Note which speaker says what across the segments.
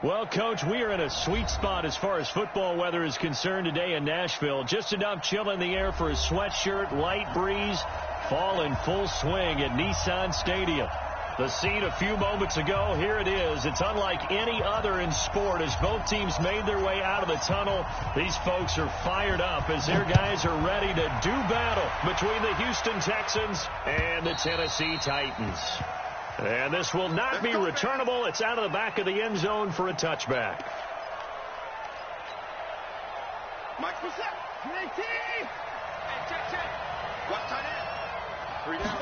Speaker 1: Well, Coach, we are in a sweet spot as far as football weather is concerned today in Nashville. Just enough chill in the air for a sweatshirt, light breeze, fall in full swing at Nissan Stadium. The scene a few moments ago, here it is. It's unlike any other in sport as both teams made their way out of the tunnel. These folks are fired up as their guys are ready to do battle between the Houston Texans and the Tennessee Titans. And this will not be returnable. It's out of the back of the end zone for a touchback.
Speaker 2: Mike, what's up? Hey, check. What tight end? 3 down.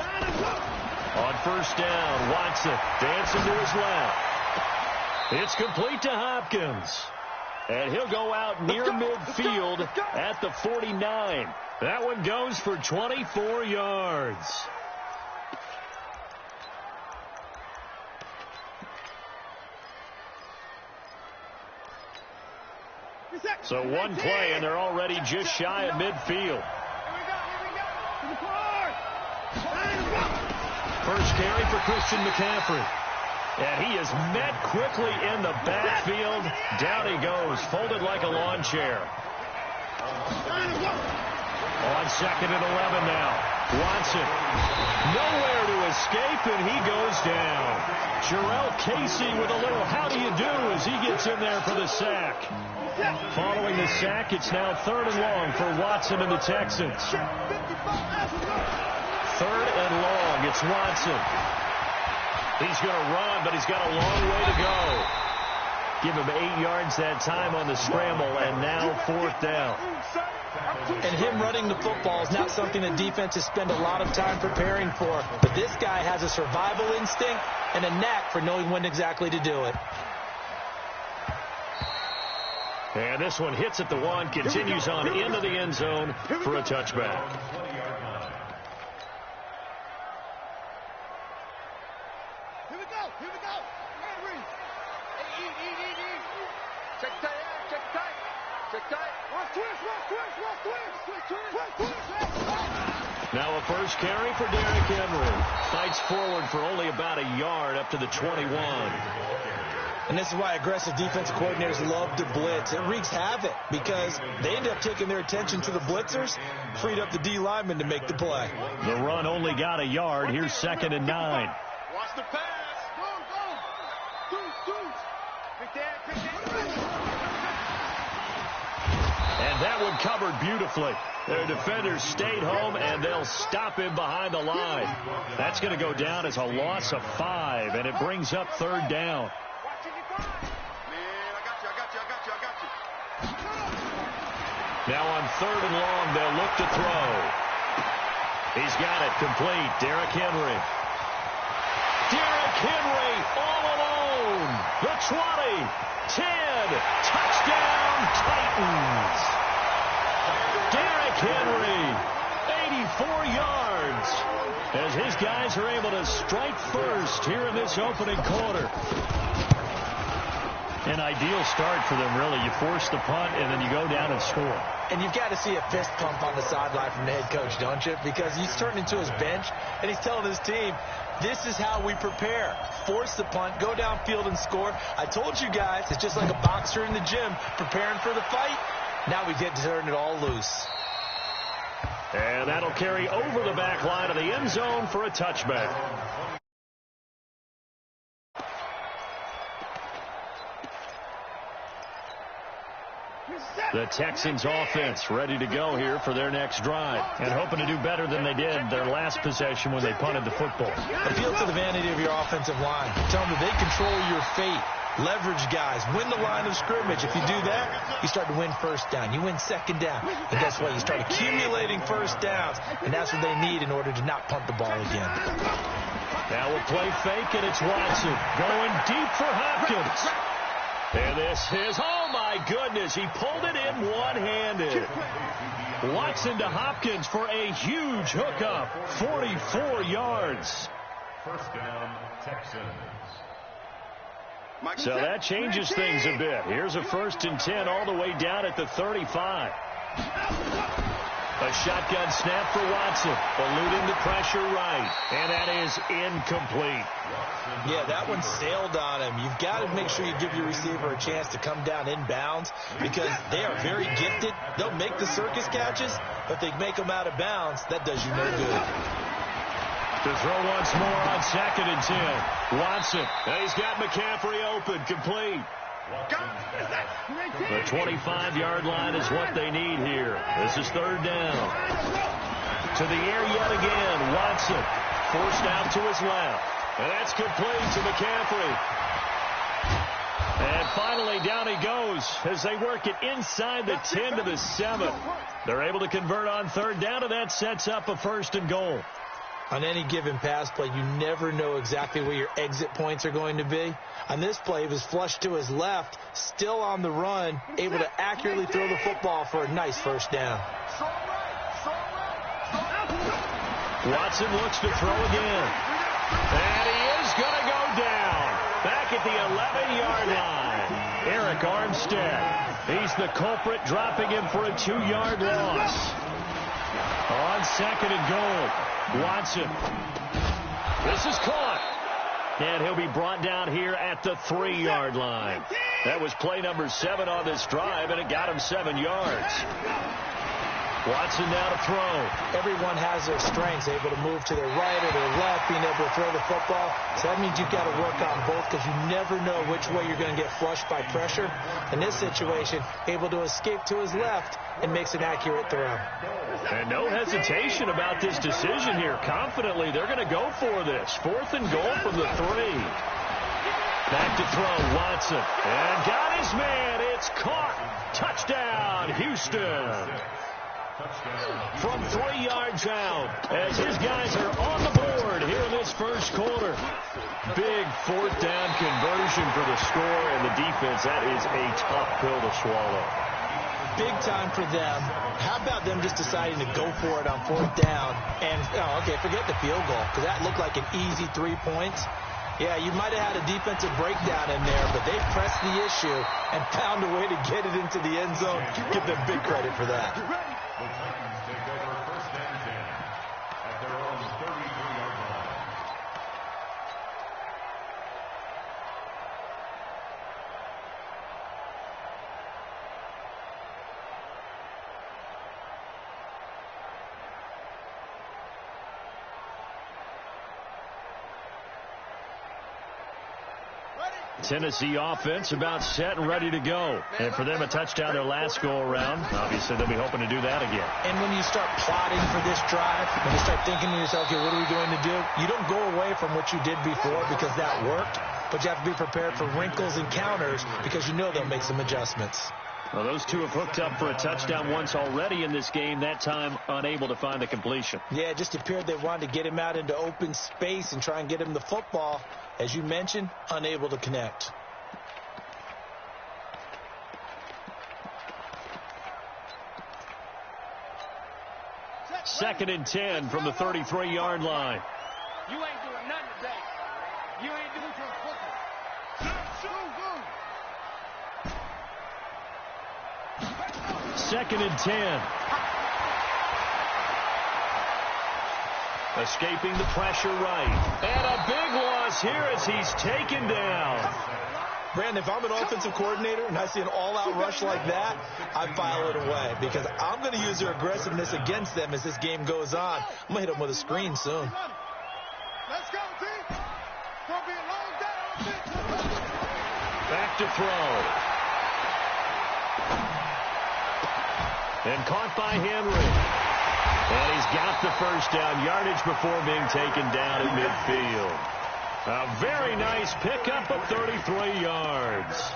Speaker 1: On first down, Watson dancing to his left. It's complete to Hopkins. And he'll go out near midfield at the 49. That one goes for 24 yards. So one play, and they're already just shy of midfield. First carry for Christian McCaffrey. And he is met quickly in the backfield. Down he goes, folded like a lawn chair. On 2nd and 11 now. Watson, nowhere to escape, and he goes down. Jarrell Casey with a little how do you do as he gets in there for the sack. Following the sack, it's now 3rd and long for Watson and the Texans. 3rd and long, it's Watson. He's going to run, but he's got a long way to go. Give him 8 yards that time on the scramble, and now 4th down.
Speaker 3: And him running the football is not something that defenses spend a lot of time preparing for. But this guy has a survival instinct and a knack for knowing when exactly to do it.
Speaker 1: And this one hits at the 1, continues on into the end zone for a touchback.
Speaker 2: Here we go. Check tight.
Speaker 1: Now a first carry for Derrick Henry. Fights forward for only about a yard up to the 21.
Speaker 3: And this is why aggressive defensive coordinators love to blitz. It wreaks havoc because they end up taking their attention to the blitzers, freed up the D lineman to make the play.
Speaker 1: The run only got a yard. Here's 2nd and 9.
Speaker 2: Watch the pass. Go. Quick down.
Speaker 1: And that one covered beautifully. Their defenders stayed home, and they'll stop him behind the line. That's going to go down as a loss of 5, and it brings up 3rd down. Now on 3rd and long, they'll look to throw. He's got it complete. Derrick Henry. Derrick Henry all alone. The 20, 10, touchdown Titans. Derrick Henry, 84 yards. As his guys are able to strike first here in this opening quarter. An ideal start for them, really. You force the punt, and then you go down and score.
Speaker 3: And you've got to see a fist pump on the sideline from the head coach, don't you? Because he's turned into his bench, and he's telling his team, this is how we prepare. Force the punt, go downfield and score. I told you guys, it's just like a boxer in the gym preparing for the fight. Now we get to turn it all loose.
Speaker 1: And that'll carry over the back line of the end zone for a touchback. The Texans offense ready to go here for their next drive and hoping to do better than they did their last possession when they punted the football.
Speaker 3: Appeal to the vanity of your offensive line. Tell them that they control your fate. Leverage guys. Win the line of scrimmage. If you do that, you start to win first down. You win second down. And guess what? You start accumulating first downs. And that's what they need in order to not punt the ball again.
Speaker 1: Now a play fake, and it's Watson going deep for Hopkins. And this is, oh my goodness, he pulled it in one-handed. Watson to Hopkins for a huge hookup, 44 yards.
Speaker 4: First down, Texans.
Speaker 1: So that changes things a bit. Here's a 1st and 10 all the way down at the 35. A shotgun snap for Watson, eluding the pressure right, and that is incomplete.
Speaker 3: Yeah, that one sailed on him. You've got to make sure you give your receiver a chance to come down inbounds because they are very gifted. They'll make the circus catches, but they make them out of bounds. That does you no good.
Speaker 1: To throw once more on 2nd and 10. Watson, and he's got McCaffrey open, complete. The 25-yard line is what they need here. This is 3rd down. To the air yet again. Watson forced out to his left. And that's complete to McCaffrey. And finally, down he goes as they work it inside the 10 to the 7. They're able to convert on 3rd down, and that sets up a 1st and goal.
Speaker 3: On any given pass play, you never know exactly where your exit points are going to be. On this play, he was flushed to his left, still on the run, able to accurately throw the football for a nice 1st down.
Speaker 1: Watson looks to throw again. And he is going to go down. Back at the 11-yard line. Eric Armstead. He's the culprit, dropping him for a 2-yard loss. On 2nd and goal. Watson. This is caught. And he'll be brought down here at the 3-yard line. That was play number 7 on this drive, and it got him 7 yards. Watson now to throw.
Speaker 3: Everyone has their strengths, able to move to their right or their left, being able to throw the football. So that means you've got to work on both because you never know which way you're going to get flushed by pressure. In this situation, able to escape to his left and makes an accurate throw.
Speaker 1: And no hesitation about this decision here. Confidently, they're going to go for this. 4th and goal from the 3. Back to throw, Watson. And got his man. It's caught. Touchdown, Houston. From 3 yards out, as his guys are on the board here in this 1st quarter. Big 4th down conversion for the score, and the defense, that is a tough pill to swallow.
Speaker 3: Big time for them. How about them just deciding to go for it on 4th down? And, okay, forget the field goal, because that looked like an easy 3 points. Yeah, you might have had a defensive breakdown in there, but they pressed the issue and found a way to get it into the end zone. Give them big credit for that.
Speaker 4: The Titans take over 1st and 10 at their own 33-yard line.
Speaker 1: Tennessee offense about set and ready to go. And for them, a touchdown their last go-around. Obviously, they'll be hoping to do that again.
Speaker 3: And when you start plotting for this drive, when you start thinking to yourself, okay, what are we going to do? You don't go away from what you did before because that worked, but you have to be prepared for wrinkles and counters because you know they'll make some adjustments.
Speaker 1: Well, those two have hooked up for a touchdown once already in this game, that time unable to find the completion.
Speaker 3: Yeah, it just appeared they wanted to get him out into open space and try and get him the football. As you mentioned, unable to connect.
Speaker 1: Second and 10 from the 33-yard line.
Speaker 2: You ain't doing nothing today. You ain't doing football.
Speaker 1: Second and 10. Escaping the pressure right. And a big loss here as he's taken down.
Speaker 3: Brandon, if I'm an offensive coordinator and I see an all-out rush like that, I file it away because I'm going to use their aggressiveness against them as this game goes on. I'm going to hit them with a screen soon.
Speaker 2: Let's go, team. It's going to be a long day.
Speaker 1: Back to throw. And caught by Henry. And he's got the 1st down, yardage before being taken down at midfield. A very nice pickup of 33 yards.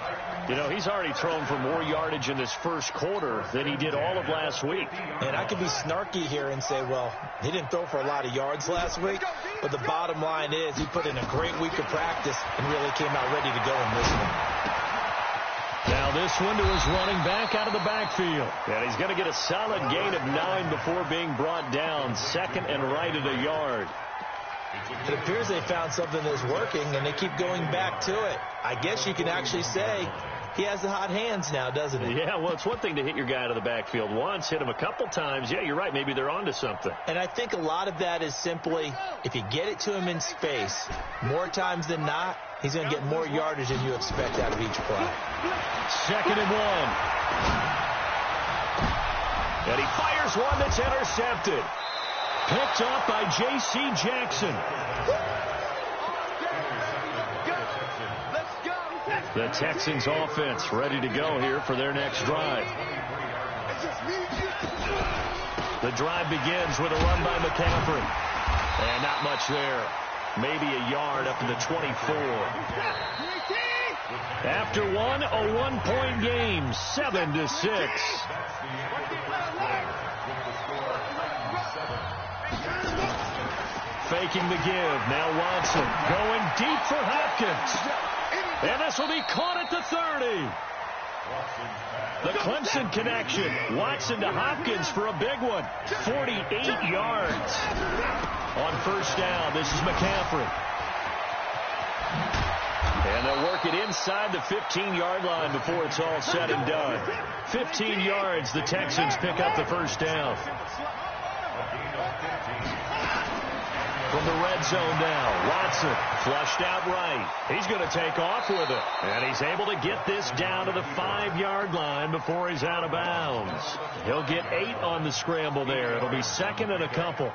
Speaker 1: You know, he's already thrown for more yardage in this 1st quarter than he did all of last week.
Speaker 3: And I could be snarky here and say, well, he didn't throw for a lot of yards last week, but the bottom line is he put in a great week of practice and really came out ready to go in this one.
Speaker 1: Now this one to his running back out of the backfield. And he's going to get a solid gain of 9 before being brought down. 2nd and right at a yard.
Speaker 3: It appears they found something that's working, and they keep going back to it. I guess you can actually say he has the hot hands now, doesn't he?
Speaker 1: Yeah, well, it's one thing to hit your guy out of the backfield once, hit him a couple times. Yeah, you're right. Maybe they're onto something.
Speaker 3: And I think a lot of that is simply, if you get it to him in space, more times than not, he's going to get more yardage than you expect out of each play.
Speaker 1: 2nd and 1. And he fires one that's intercepted. Picked up by J.C. Jackson. The Texans offense ready to go here for their next drive. The drive begins with a run by McCaffrey. And not much there. Maybe a yard up to the 24. After one, a one-point game, 7-6. Faking the give. Now Watson going deep for Hopkins. And this will be caught at the 30. The Clemson connection. Watson to Hopkins for a big one. 48 yards. On first down, this is McCaffrey. And they'll work it inside the 15-yard line before it's all said and done. 15 yards, the Texans pick up the first down. From the red zone now, Watson flushed out right. He's going to take off with it. And he's able to get this down to the 5-yard line before he's out of bounds. He'll get 8 on the scramble there. It'll be 2nd and a couple.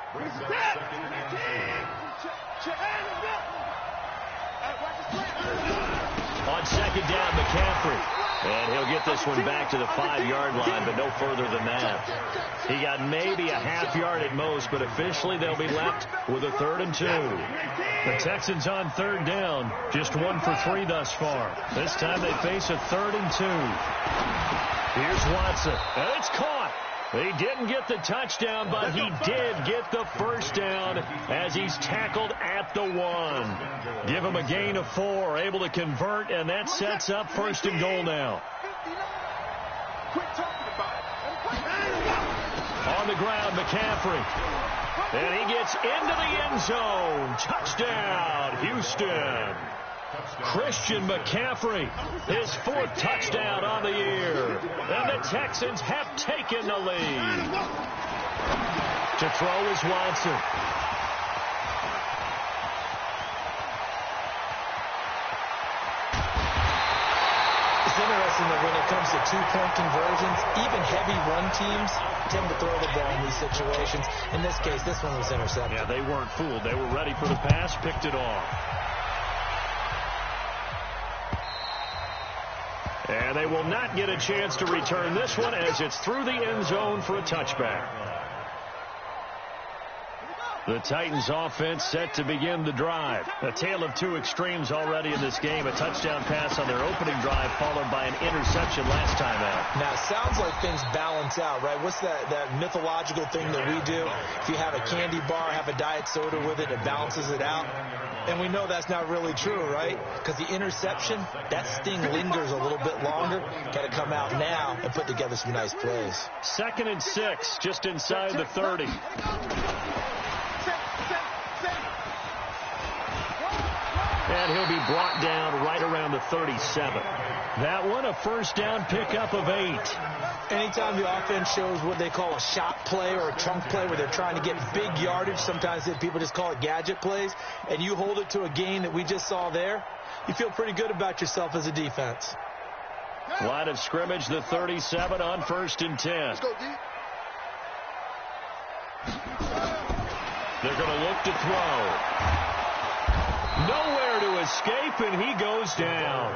Speaker 1: On 2nd down, McCaffrey. And he'll get this one back to the 5-yard line, but no further than that. He got maybe a half yard at most, but officially they'll be left with a 3rd and 2. The Texans on 3rd down, just 1 for 3 thus far. This time they face a 3rd and 2. Here's Watson, and it's caught. He didn't get the touchdown, but he did get the first down as he's tackled at the 1. Give him a gain of 4, able to convert, and that sets up 1st and goal now. On the ground, McCaffrey. And he gets into the end zone. Touchdown, Houston. Christian McCaffrey, his 4th touchdown on the year. And the Texans have taken the lead. To throw is Watson.
Speaker 3: It's interesting that when it comes to 2-point conversions, even heavy run teams tend to throw the ball in these situations. In this case, this one was intercepted.
Speaker 1: Yeah, they weren't fooled. They were ready for the pass, picked it off. And they will not get a chance to return this one as it's through the end zone for a touchback. The Titans offense set to begin the drive. A tale of 2 extremes already in this game. A touchdown pass on their opening drive followed by an interception last time out.
Speaker 3: Now, it sounds like things balance out, right? What's that mythological thing that we do? If you have a candy bar, have a diet soda with it, it balances it out. And we know that's not really true, right? Because the interception, that sting lingers a little bit longer. Got to come out now and put together some nice plays.
Speaker 1: 2nd and 6, just inside the 30. And he'll be brought down right around the 37. That one, a first down pickup of 8.
Speaker 3: Anytime the offense shows what they call a shot play or a chunk play where they're trying to get big yardage, sometimes people just call it gadget plays, and you hold it to a gain that we just saw there, you feel pretty good about yourself as a defense.
Speaker 1: Line of scrimmage, the 37 on 1st and 10.
Speaker 2: Let's go, D.
Speaker 1: They're going to look to throw. Nowhere to escape, and he goes down.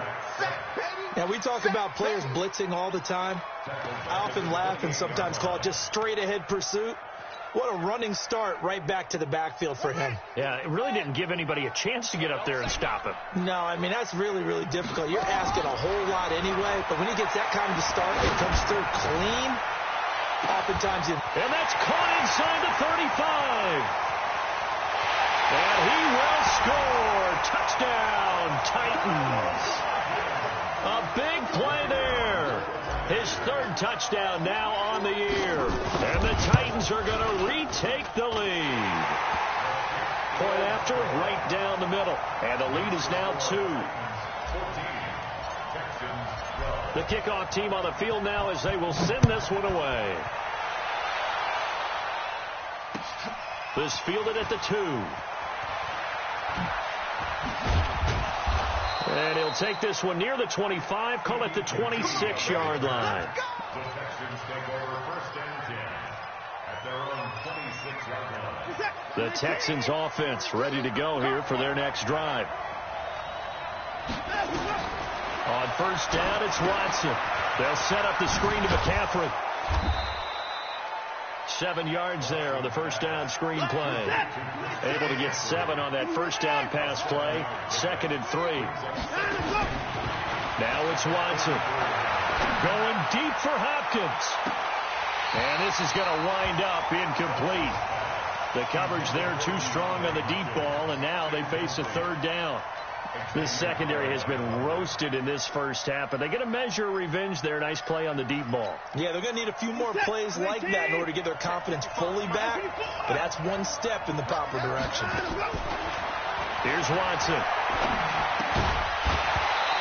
Speaker 3: Now, we talk about players blitzing all the time. I often laugh and sometimes call it just straight-ahead pursuit. What a running start right back to the backfield for him.
Speaker 1: Yeah, it really didn't give anybody a chance to get up there and stop him.
Speaker 3: No, I mean, that's really, really difficult. You're asking a whole lot anyway, but when he gets that kind of a start, it comes through clean. Oftentimes,
Speaker 1: and that's caught inside the 35. And he will score. Touchdown, Titans. A big play there. His 3rd touchdown now on the year. And the Titans are going to retake the lead. Point after, right down the middle. And the lead is now 2. The kickoff team on the field now as they will send this one away. This fielded at the 2. And he'll take this one near the 25, call it the 26-yard line.
Speaker 4: The Texans take over 1st and 10 at their own 26-yard line.
Speaker 1: The Texans offense ready to go here for their next drive. On 1st down, it's Watson. They'll set up the screen to McCaffrey. 7 yards there on the 1st down screen play. Able to get 7 on that 1st down pass play. 2nd and 3. Now it's Watson. Going deep for Hopkins. And this is going to wind up incomplete. The coverage there too strong on the deep ball, and now they face a 3rd down. This secondary has been roasted in this first half, but they get a measure of revenge there. Nice play on the deep ball.
Speaker 3: Yeah, they're going to need a few more plays like that in order to get their confidence fully back, but that's one step in the proper direction.
Speaker 1: Here's Watson.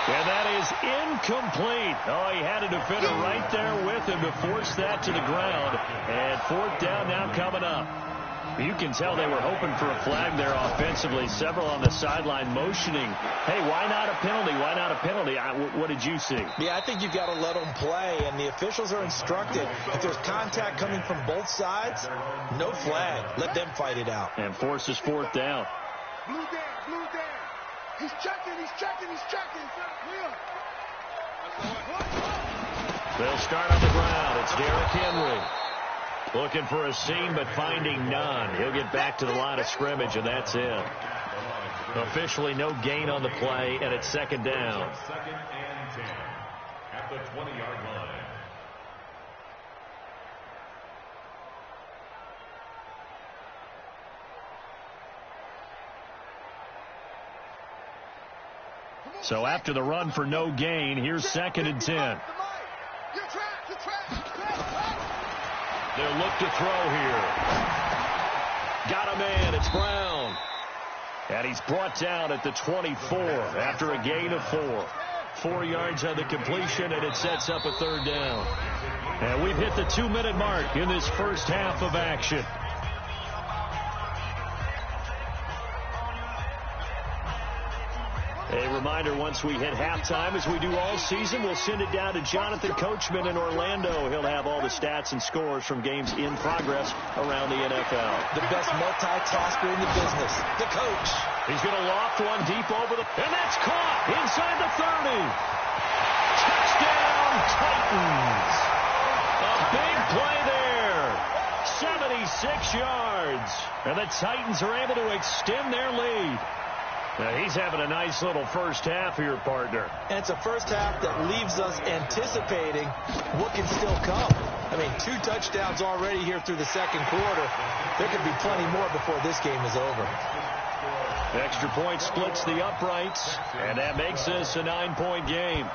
Speaker 1: And that is incomplete. Oh, he had a defender right there with him to force that to the ground. And 4th down now coming up. You can tell they were hoping for a flag there offensively. Several on the sideline motioning, hey, why not a penalty? Why not a penalty? What did you see?
Speaker 3: Yeah, I think you've got to let them play, and the officials are instructed. If there's contact coming from both sides, no flag. Let them fight it out.
Speaker 1: And forces 4th down.
Speaker 2: Blue down, blue down. He's checking.
Speaker 1: They'll start on the ground. It's Derrick Henry. Looking for a seam, but finding none. He'll get back to the line of scrimmage, and that's it. Officially no gain on the play, and it's 2nd down.
Speaker 4: 2nd and 10 at the 20-yard line.
Speaker 1: So after the run for no gain, here's 2nd and 10. They'll look to throw here. Got a man. It's Brown. And he's brought down at the 24 after a gain of 4. 4 yards on the completion, and it sets up a 3rd down. And we've hit the 2-minute mark in this first half of action. A reminder, once we hit halftime, as we do all season, we'll send it down to Jonathan Coachman in Orlando. He'll have all the stats and scores from games in progress around the NFL.
Speaker 3: The best multitasker in the business, the coach.
Speaker 1: He's going to loft one deep over the... And that's caught inside the 30. Touchdown, Titans. A big play there. 76 yards. And the Titans are able to extend their lead. Now, he's having a nice little first half here, partner.
Speaker 3: And it's a first half that leaves us anticipating what can still come. I mean, 2 touchdowns already here through the 2nd quarter. There could be plenty more before this game is over.
Speaker 1: Extra point splits the uprights, and that makes this a 9-point game.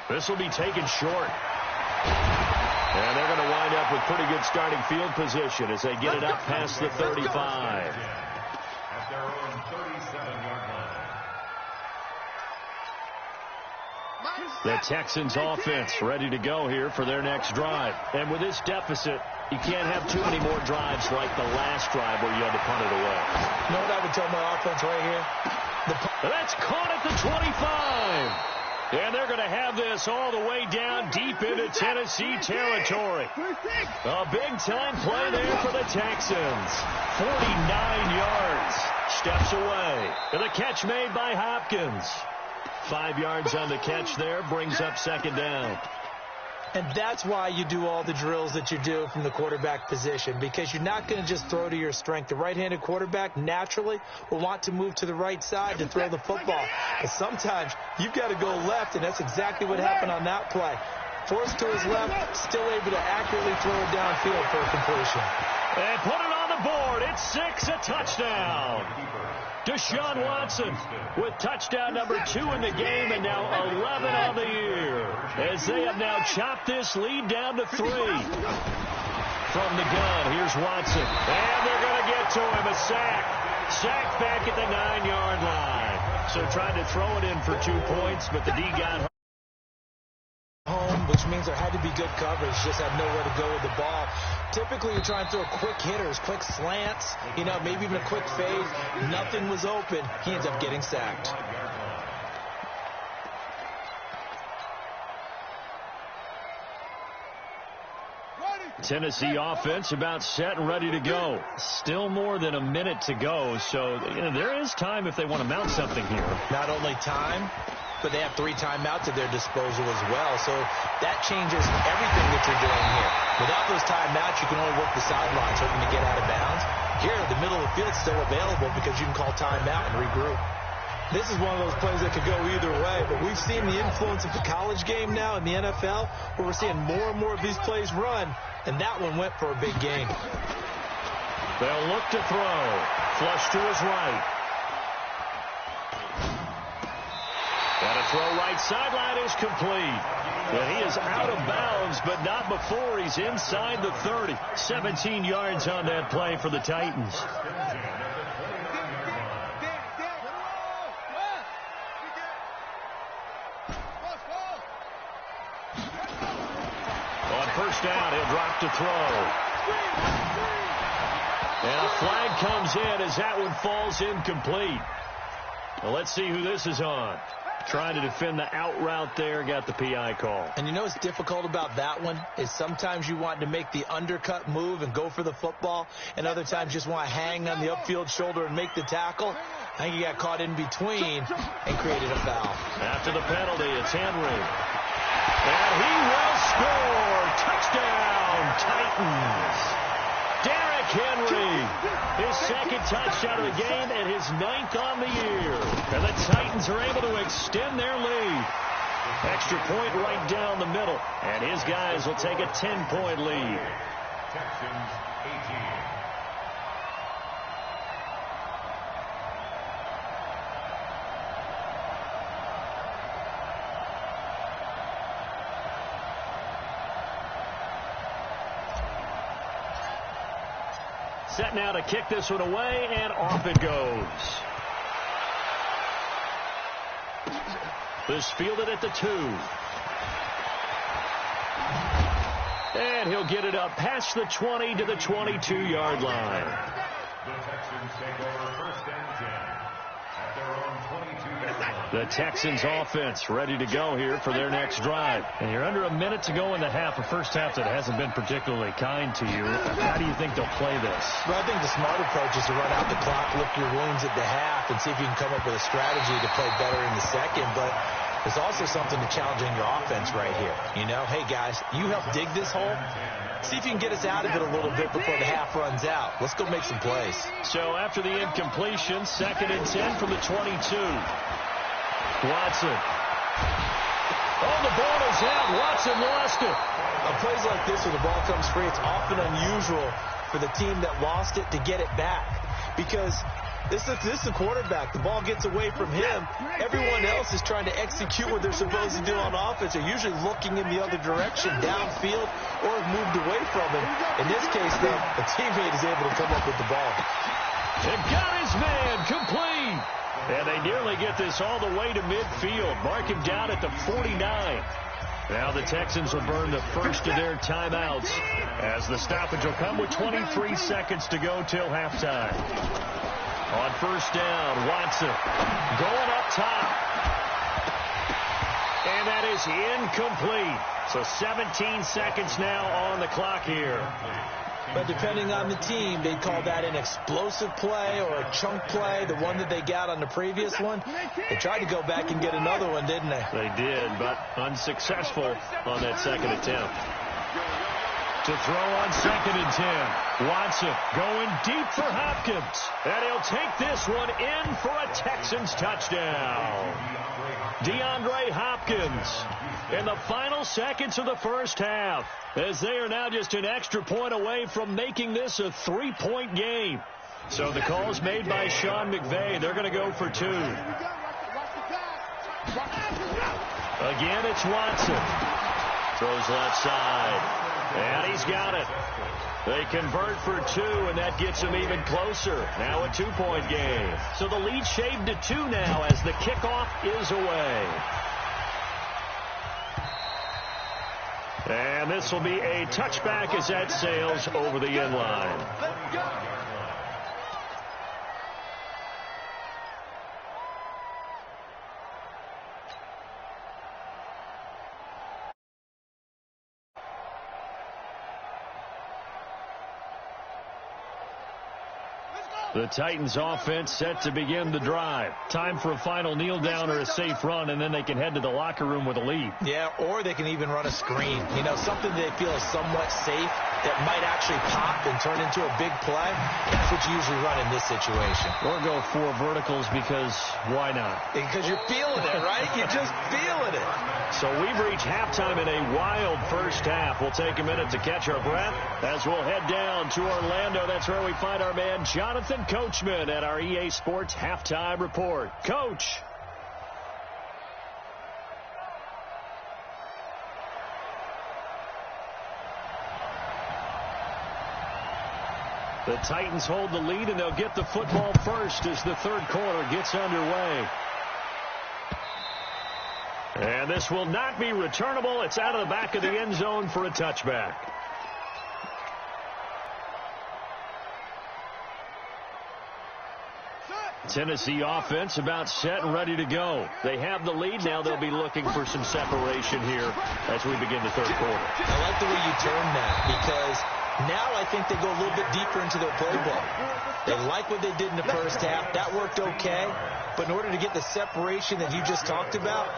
Speaker 1: This will be taken short. And they're going to wind up with pretty good starting field position as they get it up past the 35.
Speaker 4: At their own 37-yard line.
Speaker 1: The Texans offense ready to go here for their next drive. And with this deficit, you can't have too many more drives like the last drive where you had to punt it away.
Speaker 3: You know what I would tell my offense right here?
Speaker 1: That's caught at the 25. And they're going to have this all the way down deep into Tennessee territory. A big-time play there for the Texans. 49 yards. Steps away. And the catch made by Hopkins. 5 yards on the catch there. Brings up 2nd down.
Speaker 3: And that's why you do all the drills that you do from the quarterback position, because you're not going to just throw to your strength. The right-handed quarterback naturally will want to move to the right side to throw the football. But sometimes you've got to go left, and that's exactly what happened on that play. Forced to his left, still able to accurately throw it downfield for a completion.
Speaker 1: And put it on the board. It's 6, a touchdown. Deshaun Watson with touchdown number 2 in the game, and now 11 on the year, as they have now chopped this lead down to 3. From the gun, here's Watson, and they're going to get to him. A sack back at the 9-yard line. So tried to throw it in for 2 points, but the D got
Speaker 3: home, which means there had to be good coverage. Just had nowhere to go with the ball. Typically, you're trying to throw quick hitters, quick slants, maybe even a quick fade. Nothing was open. He ends up getting sacked.
Speaker 1: Tennessee offense about set and ready to go. Still more than a minute to go, so there is time if they want to mount something here.
Speaker 3: Not only time, but they have 3 timeouts at their disposal as well, so that changes everything that you're doing here. Without those timeouts, you can only work the sidelines hoping to get out of bounds. Here, the middle of the field is still available because you can call timeout and regroup. This is one of those plays that could go either way, but we've seen the influence of the college game now in the NFL, where we're seeing more and more of these plays run, and that one went for a big gain.
Speaker 1: They'll look to throw. Flush to his right. And a throw right sideline is complete. And he is out of bounds, but not before he's inside the 30. 17 yards on that play for the Titans. On first down, he'll drop to throw. And a flag comes in as that one falls incomplete. Well, let's see who this is on. Trying to defend the out route there, got the PI call.
Speaker 3: And what's difficult about that one is sometimes you want to make the undercut move and go for the football, and other times just want to hang on the upfield shoulder and make the tackle. I think he got caught in between and created a foul.
Speaker 1: After the penalty, it's Henry. And he will score. Touchdown, Titans. Derrick Henry, his second touchdown of the game and his 9th on the year. And the Titans are able to extend their lead. Extra point right down the middle. And his guys will take a 10-point lead.
Speaker 4: Texans 18.
Speaker 1: Set now to kick this one away, and off it goes. This fielded at the 2. And he'll get it up past the 20 to the 22-yard line.
Speaker 4: The Texans take over first and 10 at their own 22-yard line.
Speaker 1: The Texans offense ready to go here for their next drive. And you're under a minute to go in the half, a first half that hasn't been particularly kind to you. How do you think they'll play this?
Speaker 3: Well, I think the smart approach is to run out the clock, lick your wounds at the half, and see if you can come up with a strategy to play better in the second. But there's also something to challenging your offense right here. Hey, guys, you help dig this hole. See if you can get us out of it a little bit before the half runs out. Let's go make some plays.
Speaker 1: So after the incompletion, 2nd and 10 from the 22. Watson. Oh, the ball is out. Watson lost it.
Speaker 3: On plays like this where the ball comes free, it's often unusual for the team that lost it to get it back. Because this is the quarterback. The ball gets away from him. Everyone else is trying to execute what they're supposed to do on offense. They're usually looking in the other direction, downfield, or moved away from him. In this case, though, a teammate is able to come up with the ball.
Speaker 1: They've got his man complete. And they nearly get this all the way to midfield. Mark him down at the 49. Now the Texans will burn the first of their timeouts as the stoppage will come with 23 seconds to go till halftime. On first down, Watson going up top. And that is incomplete. So 17 seconds now on the clock here.
Speaker 3: But depending on the team, they'd call that an explosive play or a chunk play, the one that they got on the previous one. They tried to go back and get another one, didn't they?
Speaker 1: They did, but unsuccessful on that second attempt. To throw on 2nd and 10. Watson going deep for Hopkins. And he'll take this one in for a Texans touchdown. DeAndre Hopkins in the final seconds of the first half, as they are now just an extra point away from making this a 3-point game. So the call's made by Sean McVay. They're going to go for 2. Again, it's Watson. Throws left side. And he's got it. They convert for 2, and that gets them even closer. Now a 2-point game. So the lead shaved to 2 now as the kickoff is away. And this will be a touchback as that sails over the end line.
Speaker 2: Let's go.
Speaker 1: The Titans offense set to begin the drive. Time for a final kneel down or a safe run, and then they can head to the locker room with a lead.
Speaker 3: Yeah, or they can even run a screen. You know, something they feel is somewhat safe that might actually pop and turn into a big play. That's what you usually run in this situation.
Speaker 1: Or go 4 verticals because why not?
Speaker 3: Because you're feeling it, right? You're just feeling it.
Speaker 1: So we've reached halftime in a wild first half. We'll take a minute to catch our breath as we'll head down to Orlando. That's where we find our man Jonathan Coachman at our EA Sports Halftime Report. Coach. The Titans hold the lead, and they'll get the football first as the third quarter gets underway. And this will not be returnable. It's out of the back of the end zone for a touchback. Tennessee offense about set and ready to go. They have the lead. Now they'll be looking for some separation here as we begin the third quarter.
Speaker 3: I like the way you turn that because now I think they go a little bit deeper into their playbook. They like what they did in the first half. That worked okay. But in order to get the separation that you just talked about,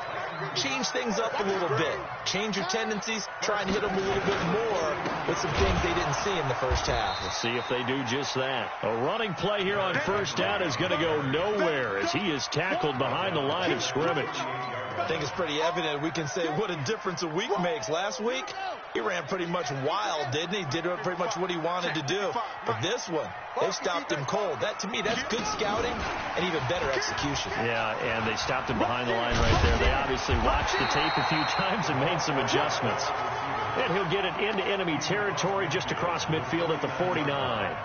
Speaker 3: change things up a little bit. Change your tendencies. Try and hit them a little bit more with some things they didn't see in the first half.
Speaker 1: We'll see if they do just that. A running play here on first down is going to go nowhere as he is tackled behind the line of scrimmage.
Speaker 3: I think it's pretty evident. We can say what a difference a week makes. Last week, he ran pretty much wild, didn't he? Did pretty much what he wanted to do. But this one, they stopped him cold. That, to me, that's good scouting and even better execution.
Speaker 1: Yeah, and they stopped him behind the line right there. They obviously watched the tape a few times and made some adjustments. And he'll get it into enemy territory just across midfield at the 49.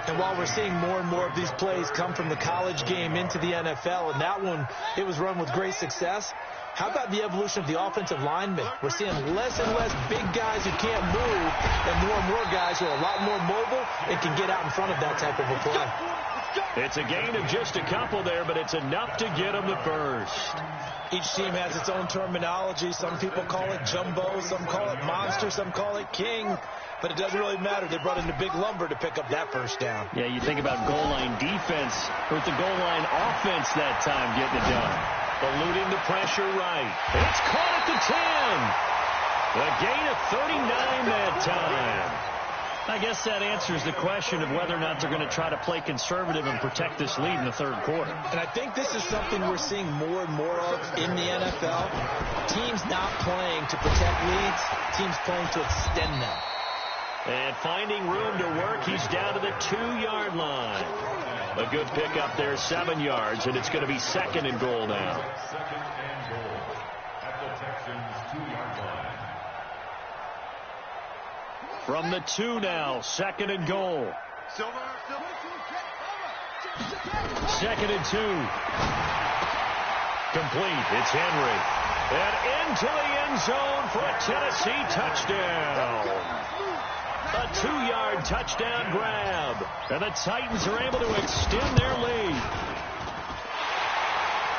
Speaker 3: And while we're seeing more and more of these plays come from the college game into the NFL, and that one, it was run with great success, how about the evolution of the offensive linemen? We're seeing less and less big guys who can't move and more guys who are a lot more mobile and can get out in front of that type of a play.
Speaker 1: It's a gain of just a couple there, but it's enough to get them the first.
Speaker 3: Each team has its own terminology. Some people call it jumbo, some call it monster, some call it king. But it doesn't really matter. They brought in the big lumber to pick up that first down.
Speaker 1: Yeah, you think about goal line defense with the goal line offense that time getting it done. Eluding the pressure right. It's caught at the 10. A gain of 39 that time. I guess that answers the question of whether or not they're going to try to play conservative and protect this lead in the third quarter.
Speaker 3: And I think this is something we're seeing more and more of in the NFL. Teams not playing to protect leads, teams playing to extend them.
Speaker 1: And finding room to work, he's down to the 2-yard line. A good pickup there, 7 yards, and it's going to be second and goal now.
Speaker 4: Second and goal at the Texans' 2-yard line.
Speaker 1: From the 2 now, second and goal. Second and 2. Complete. It's Henry. And into the end zone for a Tennessee touchdown. A 2-yard touchdown grab. And the Titans are able to extend their lead.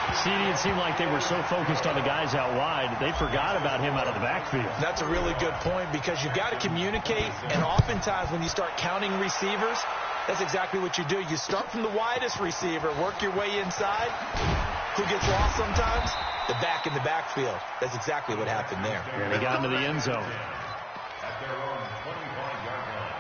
Speaker 1: It seemed like they were so focused on the guys out wide, they forgot about him out of the backfield.
Speaker 3: That's a really good point because you've got to communicate, and oftentimes when you start counting receivers, that's exactly what you do. You start from the widest receiver, work your way inside. Who gets lost sometimes? The back in the backfield. That's exactly what happened there.
Speaker 1: And they got into the end zone.
Speaker 4: At their own 25-yard line.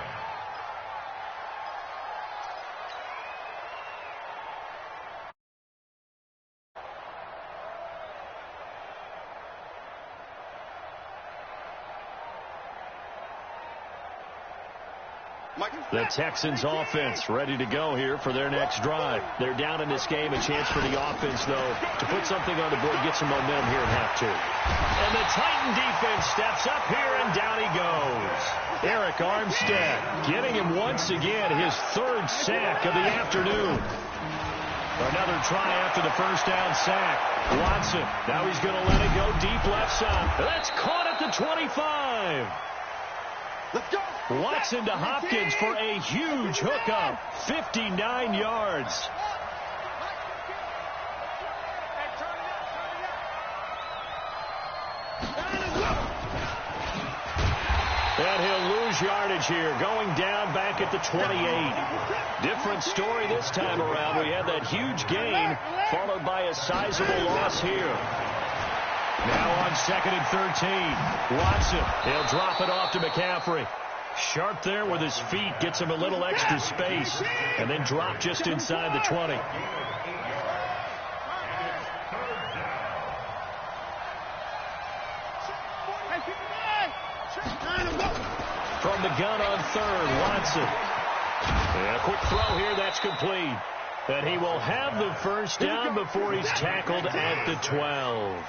Speaker 1: The Texans offense ready to go here for their next drive. They're down in this game. A chance for the offense, though, to put something on the board, get some momentum here in half two. And the Titan defense steps up here, and down he goes. Eric Armstead getting him once again, his third sack of the afternoon. Another try after the first down sack. Watson, now he's going to let it go deep left side. That's caught at the 25.
Speaker 2: Let's go.
Speaker 1: Watson to Hopkins for a huge hookup. 59 yards. And he'll lose yardage here, going down back at the 28. Different story this time around. We had that huge gain, followed by a sizable loss here. Now on 2nd and 13. Watson, he'll drop it off to McCaffrey. Sharp there with his feet, gets him a little extra space, and then drop just inside the 20. From the gun on third, Watson. Yeah, quick throw here, that's complete. And he will have the first down before he's tackled at the 12.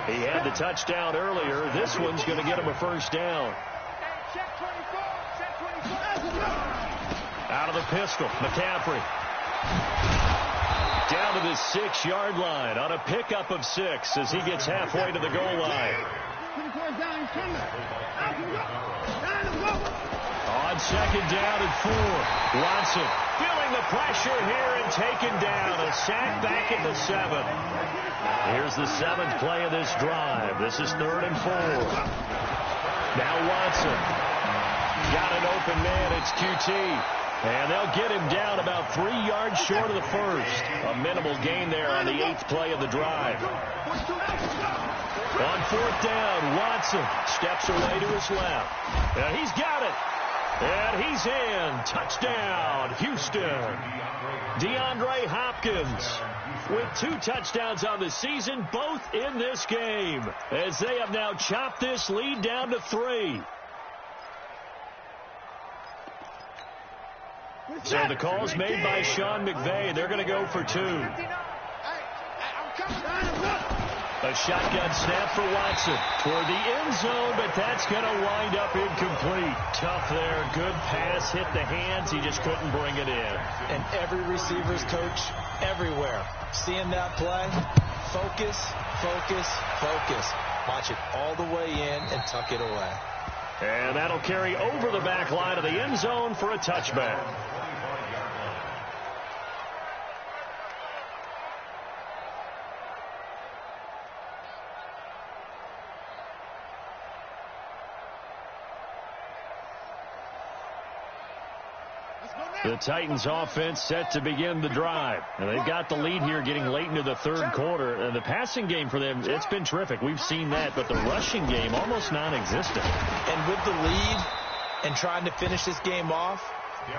Speaker 1: He had the touchdown earlier. This one's going to get him a first down. Out of the pistol, McCaffrey. Down to the 6-yard line on a pickup of 6 as he gets halfway to the goal line. On 2nd down and 4. Watson feeling the pressure here and taken down. A sack back at the 7. Here's the 7th play of this drive. This is 3rd and 4. Now Watson. Got an open man. It's QT. And they'll get him down about 3 yards short of the first. A minimal gain there on the 8th play of the drive. On 4th down, Watson steps away to his left. And he's got it. And he's in. Touchdown, Houston. DeAndre Hopkins with 2 touchdowns on the season, both in this game, as they have now chopped this lead down to 3. So the call's made by Sean McVay. They're going to go for 2. A shotgun snap for Watson toward the end zone, but that's going to wind up incomplete. Tough there. Good pass. Hit the hands. He just couldn't bring it in.
Speaker 3: And every receiver's coach everywhere. Seeing that play, focus, focus, focus. Watch it all the way in and tuck it away.
Speaker 1: And that'll carry over the back line of the end zone for a touchback. The Titans offense set to begin the drive. And they've got the lead here getting late into the 3rd quarter. And the passing game for them, it's been terrific. We've seen that. But the rushing game, almost non-existent.
Speaker 3: And with the lead and trying to finish this game off,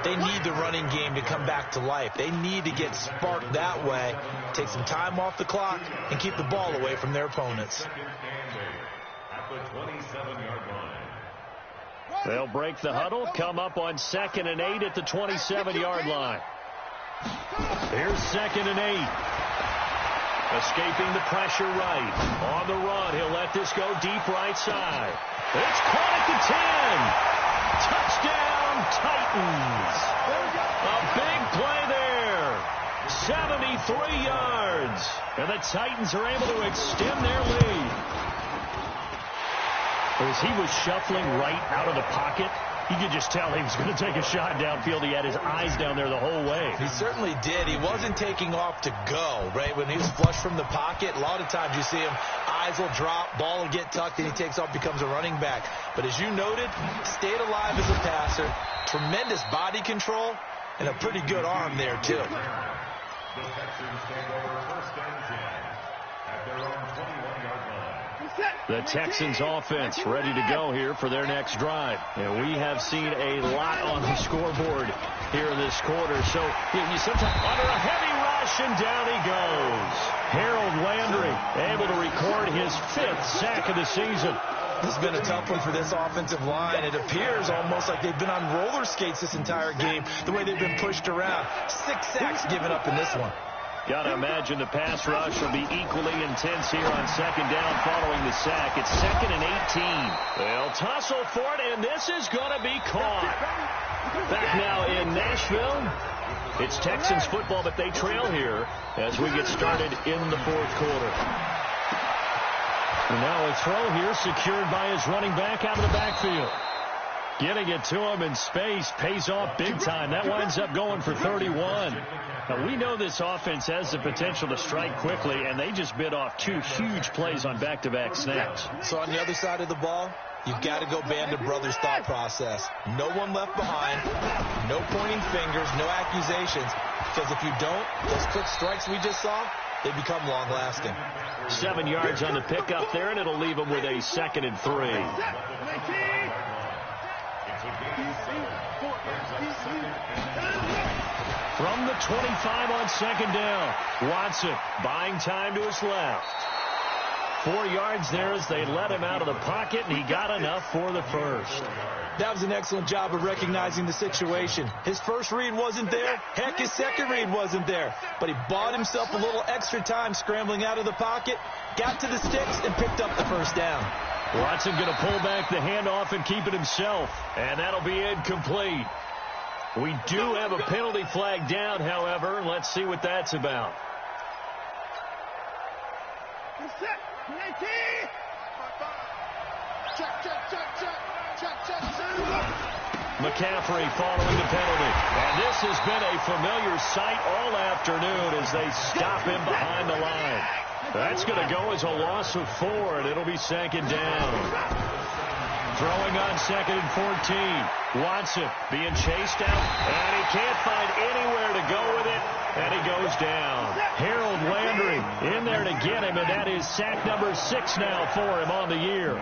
Speaker 3: they need the running game to come back to life. They need to get sparked that way, take some time off the clock, and keep the ball away from their opponents.
Speaker 4: At the 27-yard line.
Speaker 1: They'll break the huddle, come up on 2nd and 8 at the 27-yard line. Here's 2nd and 8. Escaping the pressure right. On the run, he'll let this go deep right side. It's caught at the 10. Touchdown, Titans. A big play there. 73 yards. And the Titans are able to extend their lead. As he was shuffling right out of the pocket, you could just tell he was going to take a shot downfield. He had his eyes down there the whole way.
Speaker 3: He certainly did. He wasn't taking off to go, right? When he was flush from the pocket, a lot of times you see him, eyes will drop, ball will get tucked, and he takes off, becomes a running back. But as you noted, stayed alive as a passer, tremendous body control, and a pretty good arm there, too.
Speaker 4: The Texans take over 1st and 10 at their own 21-yard line.
Speaker 1: The Texans offense ready to go here for their next drive. And we have seen a lot on the scoreboard here in this quarter. So you sometimes under a heavy rush, and down he goes. Harold Landry able to record his 5th sack of the season.
Speaker 3: This has been a tough one for this offensive line. It appears almost like they've been on roller skates this entire game, the way they've been pushed around. 6 sacks given up in this one.
Speaker 1: Got to imagine the pass rush will be equally intense here on second down following the sack. It's 2nd and 18. They'll tussle for it, and this is going to be caught. Back now in Nashville. It's Texans football, but they trail here as we get started in the 4th quarter. And now a throw here secured by his running back out of the backfield. Getting it to him in space pays off big time. That winds up going for 31. Now, we know this offense has the potential to strike quickly, and they just bit off 2 huge plays on back-to-back snaps.
Speaker 3: So on the other side of the ball, you've got to go Band of Brothers thought process. No one left behind, no pointing fingers, no accusations, because if you don't, those quick strikes we just saw, they become long-lasting.
Speaker 1: 7 yards on the pickup there, and it'll leave them with a 2nd and 3. From the 25 on second down, Watson buying time to his left. 4 yards there as they let him out of the pocket, and he got enough for the first.
Speaker 3: That was an excellent job of recognizing the situation. His first read wasn't there. Heck, his second read wasn't there. But he bought himself a little extra time scrambling out of the pocket, got to the sticks, and picked up the first down.
Speaker 1: Watson going to pull back the handoff and keep it himself, and that'll be incomplete. We do have a penalty flag down, however, and let's see what that's about. McCaffrey following the penalty. And this has been a familiar sight all afternoon as they stop him behind the line. That's going to go as a loss of 4, and it'll be 2nd down. Throwing on 2nd and 14. Watson being chased out, and he can't find anywhere to go with it, and he goes down. Harold Landry in there to get him, and that is sack number 6 now for him on the year.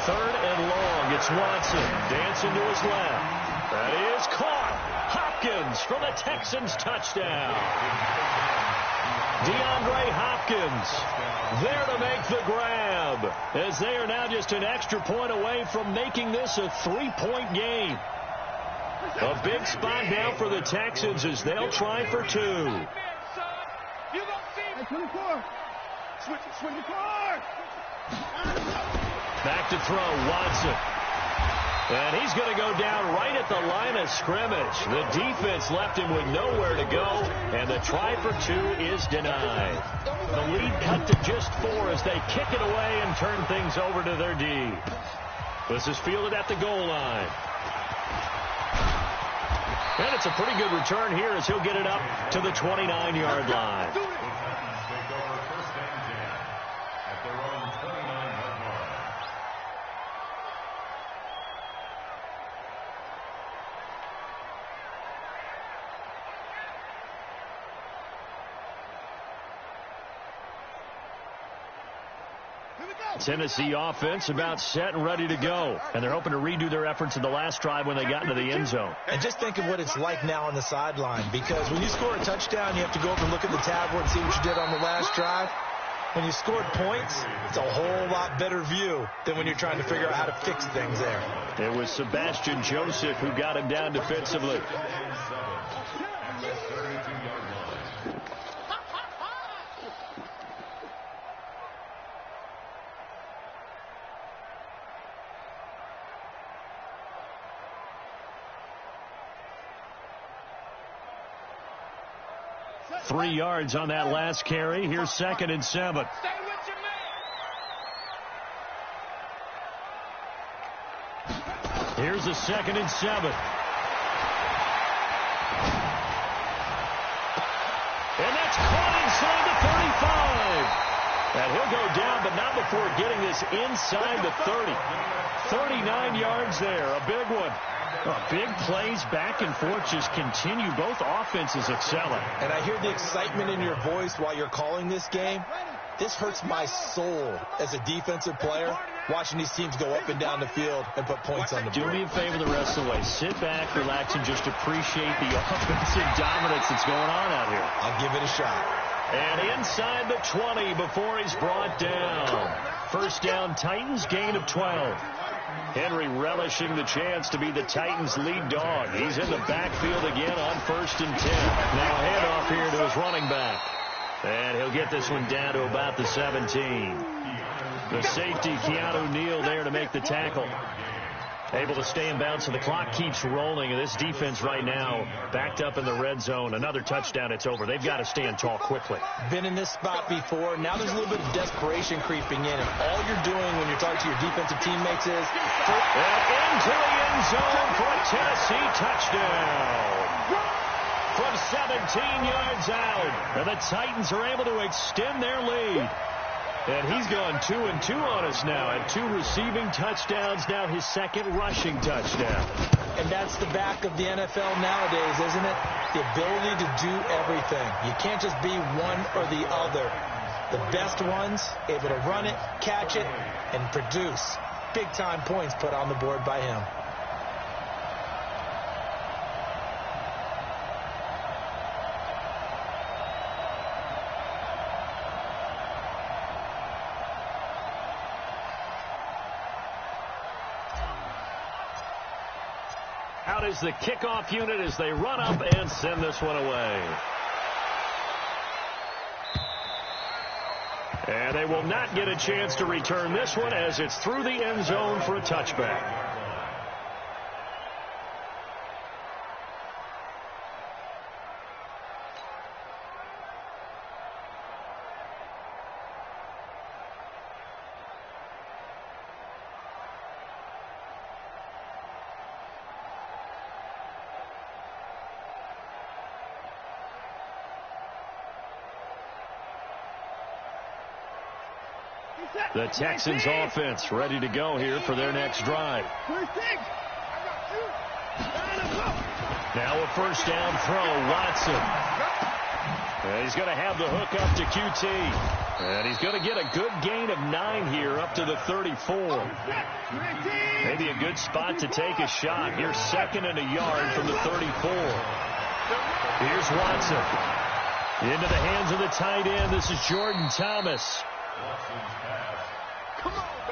Speaker 1: 3rd and long. It's Watson dancing to his left. That is caught. Hopkins for the Texans touchdown. DeAndre Hopkins there to make the grab, as they are now just an extra point away from making this a 3-point game. A big spot now for the Texans as they'll try for 2. Back to throw, Watson. And he's going to go down right at the line of scrimmage. The defense left him with nowhere to go, and the try for 2 is denied. The lead cut to just 4 as they kick it away and turn things over to their D. This is fielded at the goal line. And it's a pretty good return here as he'll get it up to the 29-yard line. Tennessee offense about set and ready to go. And they're hoping to redo their efforts in the last drive when they got into the end zone.
Speaker 3: And just think of what it's like now on the sideline, because when you score a touchdown, you have to go over and look at the tablet and see what you did on the last drive. When you scored points, it's a whole lot better view than when you're trying to figure out how to fix things there.
Speaker 1: It was Sebastian Joseph who got him down defensively. Three yards on that last carry. Here's 2nd and 7. Here's a 2nd and 7. And that's caught inside the 35. And he'll go down, but not before getting this inside the 30. 39 yards there, a big one. Big plays back and forth just continue. Both offenses excelling.
Speaker 3: And I hear the excitement in your voice while you're calling this game. This hurts my soul as a defensive player, watching these teams go up and down the field and put points on the board.
Speaker 1: Do me a favor the rest of the way. Sit back, relax, and just appreciate the offensive dominance that's going on out here.
Speaker 3: I'll give it a shot.
Speaker 1: And inside the 20 before he's brought down. First down, Titans, gain of 12. Henry relishing the chance to be the Titans' lead dog. He's in the backfield again on 1st and 10. Now a handoff here to his running back. And he'll get this one down to about the 17. The safety, Keanu Neal, there to make the tackle. Able to stay in bounds, so the clock keeps rolling. And this defense right now backed up in the red zone. Another touchdown, it's over. They've got to stand tall quickly.
Speaker 3: Been in this spot before. Now there's a little bit of desperation creeping in. And all you're doing when you're talking to your defensive teammates is...
Speaker 1: And into the end zone for a Tennessee touchdown. From 17 yards out. And the Titans are able to extend their lead. And he's gone 2-2 on us now. At 2 receiving touchdowns, now his 2nd rushing touchdown.
Speaker 3: And that's the back of the NFL nowadays, isn't it? The ability to do everything. You can't just be one or the other. The best ones, able to run it, catch it, and produce. Big-time points put on the board by him.
Speaker 1: Out is the kickoff unit as they run up and send this one away. And they will not get a chance to return this one as it's through the end zone for a touchback. The Texans offense ready to go here for their next drive. Now a first down throw, Watson. And he's going to have the hook up to QT. And he's going to get a good gain of 9 here up to the 34. Maybe a good spot to take a shot. Here's 2nd and a yard from the 34. Here's Watson. Into the hands of the tight end. This is Jordan Thomas.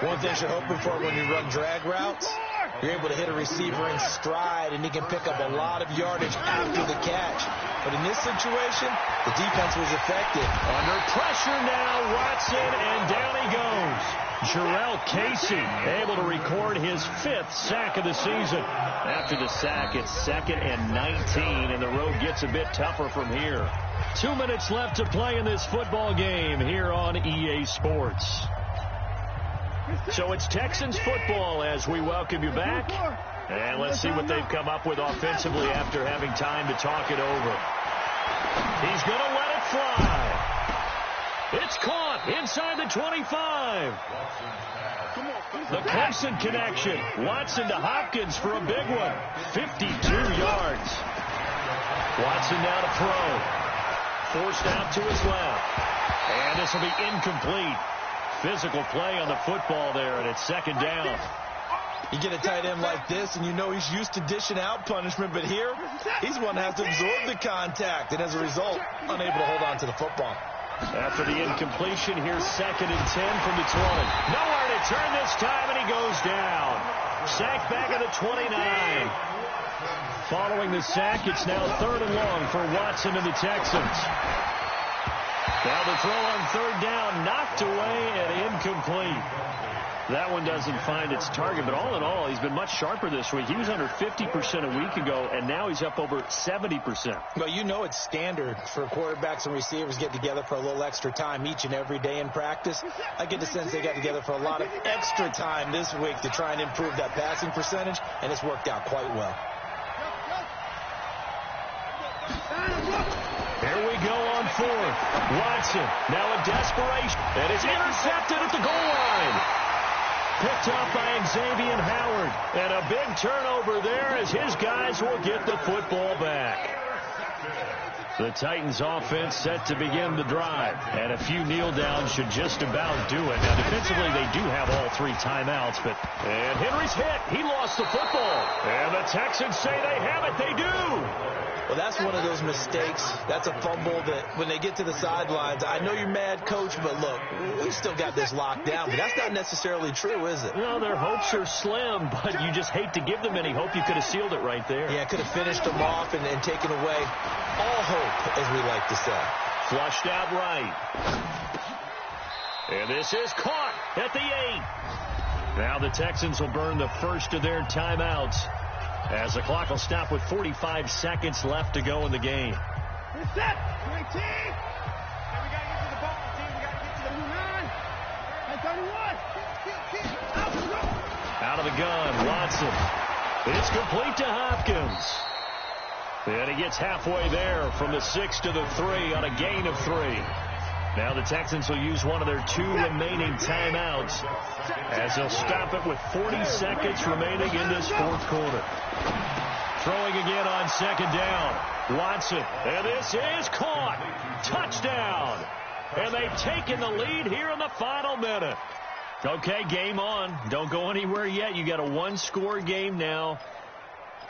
Speaker 3: One thing you're hoping for when you run drag routes, you're able to hit a receiver in stride, and he can pick up a lot of yardage after the catch. But in this situation, the defense was effective.
Speaker 1: Under pressure now, Watson, and down he goes. Jarrell Casey able to record his 5th sack of the season. After the sack, it's 2nd and 19, and the road gets a bit tougher from here. 2 minutes left to play in this football game here on EA Sports. So it's Texans football as we welcome you back. And let's see what they've come up with offensively after having time to talk it over. He's going to let it fly. It's caught inside the 25. The Clemson connection. Watson to Hopkins for a big one. 52 yards. Watson now to throw. Forced out to his left. And this will be incomplete. Physical play on the football there, and it's 2nd down.
Speaker 3: You get a tight end like this, and you know he's used to dishing out punishment, but here, he's one that has to absorb the contact, and as a result, unable to hold on to the football.
Speaker 1: After the incompletion, here's 2nd and 10 from the 20. Nowhere to turn this time, and he goes down. Sack back at the 29. Following the sack, it's now 3rd and long for Watson and the Texans. Now the throw on 3rd down, knocked away and incomplete. That one doesn't find its target, but all in all, he's been much sharper this week. He was under 50% a week ago, and now he's up over 70%.
Speaker 3: Well, you know it's standard for quarterbacks and receivers get together for a little extra time each and every day in practice. I get the sense they got together for a lot of extra time this week to try and improve that passing percentage, and it's worked out quite well.
Speaker 1: Here we go on 4th. Watson, now a desperation, and it's intercepted at the goal line. Picked up by Xavier Howard, and a big turnover there as his guys will get the football back. The Titans offense set to begin the drive, and a few kneel downs should just about do it. Now defensively they do have all 3 timeouts, and Henry's hit. He lost the football, and the Texans say they have it. They do.
Speaker 3: Well, Well, that's one of those mistakes. That's a fumble that when they get to the sidelines, I know you're mad, Coach, but look, we still got this locked down. But that's not necessarily true, is it?
Speaker 1: Well, their hopes are slim, but you just hate to give them any hope. You could have sealed it right there.
Speaker 3: Yeah, could have finished them off and taken away all hope, as we like to say.
Speaker 1: Flushed out right. And this is caught at the 8. Now the Texans will burn the first of their timeouts as the clock will stop with 45 seconds left to go in the game.
Speaker 2: It's set. 19. And we got to get to the ball, team. We got to get to the 9. And 31.
Speaker 1: Out of the gun, Watson. It's complete to Hopkins. And he gets halfway there from the 6 to the 3 on a gain of 3. Now the Texans will use one of their 2 remaining timeouts as they'll stop it with 40 seconds remaining in this fourth quarter. Throwing again on second down. Watson. And this is caught. Touchdown. And they've taken the lead here in the final minute. Okay, game on. Don't go anywhere yet. You got a 1-score game now.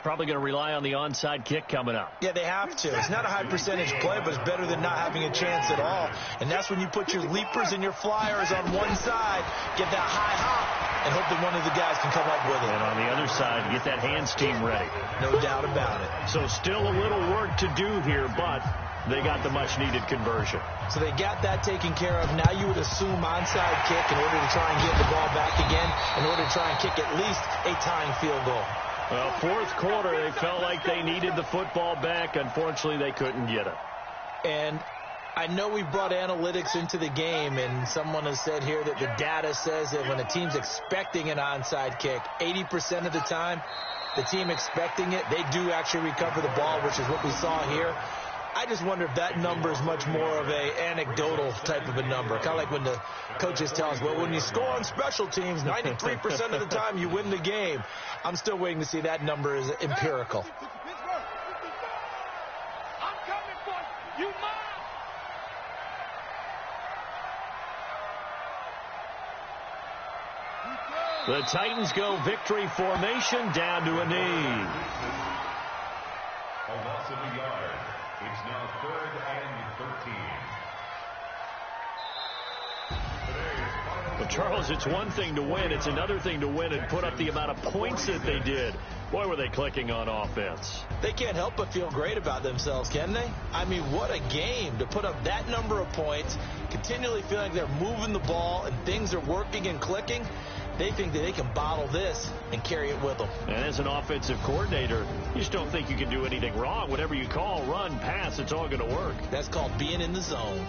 Speaker 1: Probably going to rely on the onside kick coming up.
Speaker 3: Yeah, they have to. It's not a high percentage play, but it's better than not having a chance at all. And that's when you put your leapers and your flyers on one side, get that high hop, and hope that one of the guys can come up with it.
Speaker 1: And on the other side, get that hands team ready.
Speaker 3: No doubt about it.
Speaker 1: So still a little work to do here, but they got the much-needed conversion.
Speaker 3: So they got that taken care of. Now you would assume onside kick in order to try and get the ball back again, in order to try and kick at least a tying field goal.
Speaker 1: Well, fourth quarter, they felt like they needed the football back. Unfortunately, they couldn't get it.
Speaker 3: And I know we brought analytics into the game, and someone has said here that the data says that when a team's expecting an onside kick, 80% of the time, the team expecting it, they do actually recover the ball, which is what we saw here. I just wonder if that number is much more of a anecdotal type of a number. Kind of like when the coaches tell us, well, when you score on special teams, 93% of the time you win the game. I'm still waiting to see that number is empirical.
Speaker 2: I'm coming for you. You
Speaker 1: The Titans go victory formation down to a knee.
Speaker 4: A loss of a yard. It's now 3rd and 13.
Speaker 1: Well, Charles, it's one thing to win. It's another thing to win and put up the amount of points that they did. Boy, were they clicking on offense.
Speaker 3: They can't help but feel great about themselves, can they? I mean, what a game to put up that number of points, continually feeling like they're moving the ball and things are working and clicking. They think that they can bottle this and carry it with them.
Speaker 1: And as an offensive coordinator, you just don't think you can do anything wrong. Whatever you call, run, pass, it's all going to work.
Speaker 3: That's called being in the zone.